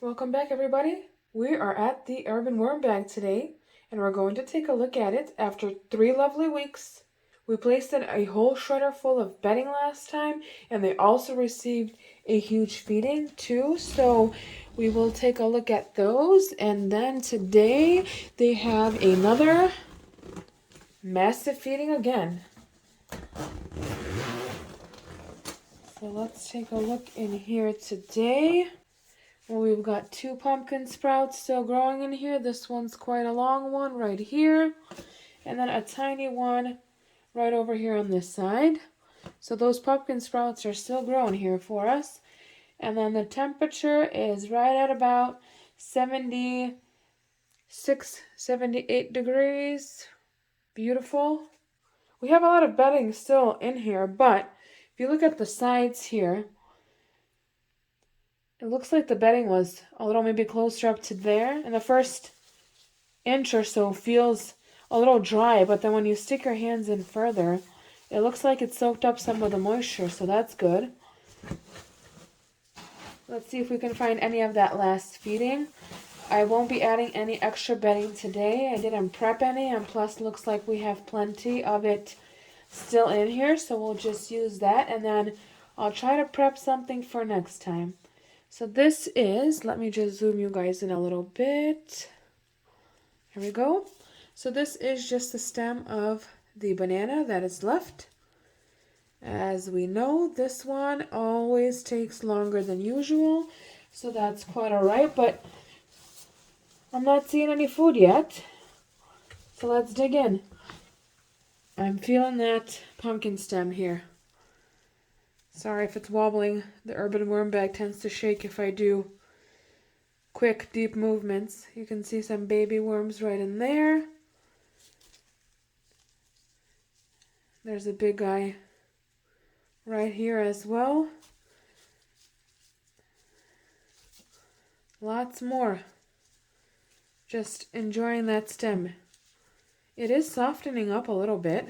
Welcome back, everybody. We are at the urban worm bag today, and we're going to take a look at it after 3 lovely weeks. We placed in a whole shredder full of bedding last time, and they also received a huge feeding too, so we will take a look at those. And then today they have another massive feeding again. So let's take a look in here today. Well, we've got 2 pumpkin sprouts still growing in here. This one's quite a long one right here. And then a tiny one right over here on this side. So those pumpkin sprouts are still growing here for us. And then the temperature is right at about 76, 78 degrees. Beautiful. We have a lot of bedding still in here, but if you look at the sides here, it looks like the bedding was a little maybe closer up to there. And the first inch or so feels a little dry, but then when you stick your hands in further, it looks like it soaked up some of the moisture, so that's good. Let's see if we can find any of that last feeding. I won't be adding any extra bedding today. I didn't prep any, and plus looks like we have plenty of it still in here, so we'll just use that, and then I'll try to prep something for next time. So this is, let me just zoom you guys in a little bit. Here we go. So this is just the stem of the banana that is left. As we know, this one always takes longer than usual, so that's quite alright, but I'm not seeing any food yet. So let's dig in. I'm feeling that pumpkin stem here. Sorry if it's wobbling. The urban worm bag tends to shake if I do quick, deep movements. You can see some baby worms right in there. There's a big guy right here as well. Lots more. Just enjoying that stem. It is softening up a little bit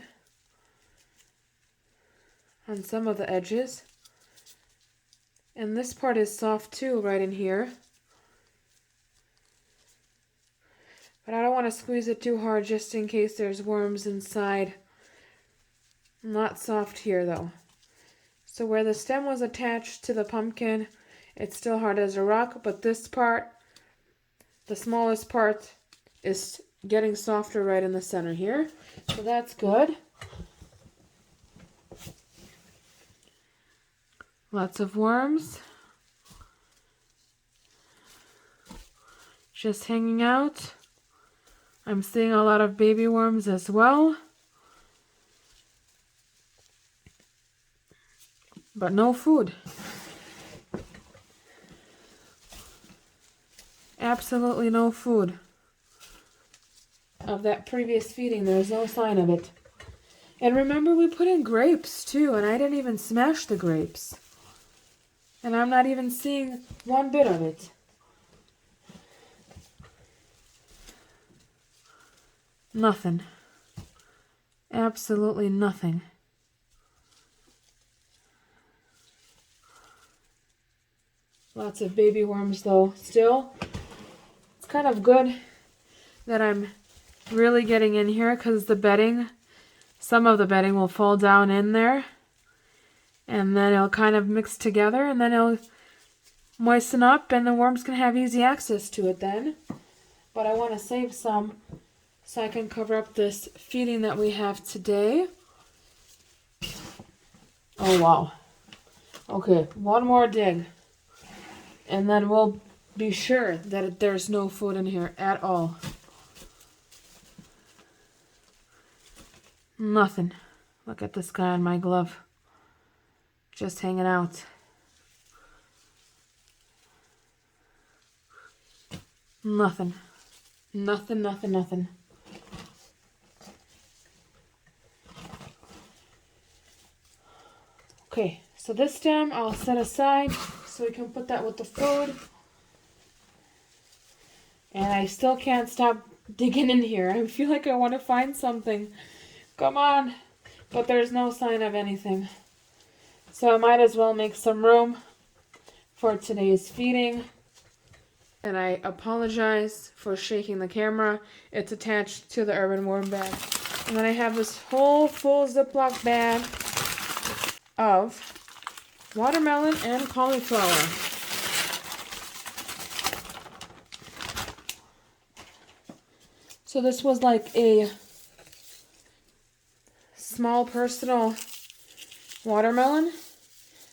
on some of the edges. And this part is soft too, right in here. But I don't want to squeeze it too hard just in case there's worms inside. Not soft here though. So where the stem was attached to the pumpkin, it's still hard as a rock, but this part, the smallest part, is getting softer right in the center here. So that's good. Lots of worms. Just hanging out. I'm seeing a lot of baby worms as well. But no food. Absolutely no food. Of that previous feeding, there's no sign of it. And remember, we put in grapes too, and I didn't even smash the grapes. And I'm not even seeing one bit of it. Nothing. Absolutely nothing. Lots of baby worms though, still. It's kind of good that I'm really getting in here because the bedding, some of the bedding will fall down in there. And then it'll kind of mix together and then it'll moisten up and the worms can have easy access to it then. But I want to save some so I can cover up this feeding that we have today. Oh wow. Okay, one more dig. And then we'll be sure that there's no food in here at all. Nothing. Look at this guy on my glove. Just hanging out. Nothing. Nothing, nothing, nothing. Okay, so this stem I'll set aside so we can put that with the food. And I still can't stop digging in here. I feel like I want to find something. Come on. But there's no sign of anything. So I might as well make some room for today's feeding. And I apologize for shaking the camera. It's attached to the Urban Worm bag. And then I have this whole full Ziploc bag of watermelon and cauliflower. So this was like a small personal watermelon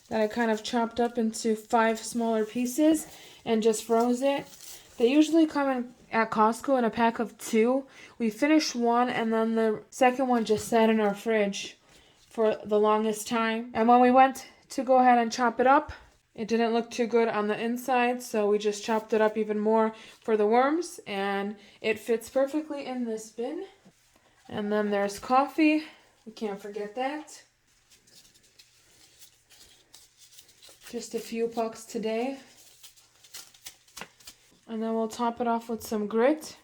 that I kind of chopped up into 5 smaller pieces and just froze it. They usually come in at Costco in a pack of 2. We finished one and then the second one just sat in our fridge for the longest time. And when we went to go ahead and chop it up, it didn't look too good on the inside, so we just chopped it up even more for the worms, and it fits perfectly in this bin. And then there's coffee. We can't forget that. Just a few pucks today. And then we'll top it off with some grit.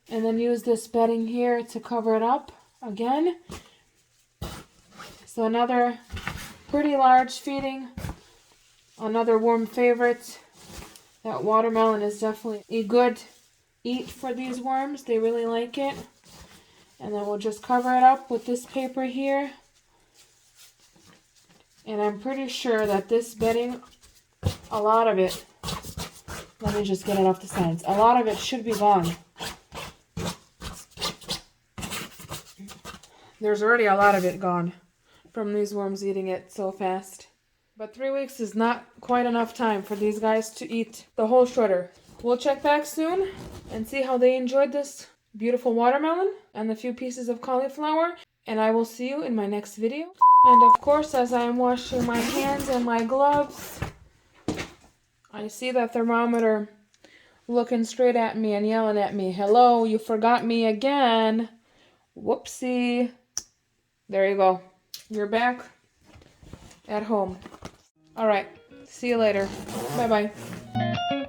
And then use this bedding here to cover it up again. So another pretty large feeding. Another worm favorite. That watermelon is definitely a good eat for these worms. They really like it. And then we'll just cover it up with this paper here. And I'm pretty sure that this bedding, a lot of it, let me just get it off the sides. A lot of it should be gone. There's already a lot of it gone from these worms eating it so fast. But 3 weeks is not quite enough time for these guys to eat the whole shredder. We'll check back soon and see how they enjoyed this beautiful watermelon and the few pieces of cauliflower. And I will see you in my next video. And of course, as I am washing my hands and my gloves, I see the thermometer looking straight at me and yelling at me. Hello, you forgot me again. Whoopsie. There you go. You're back at home. All right. See you later. Bye-bye.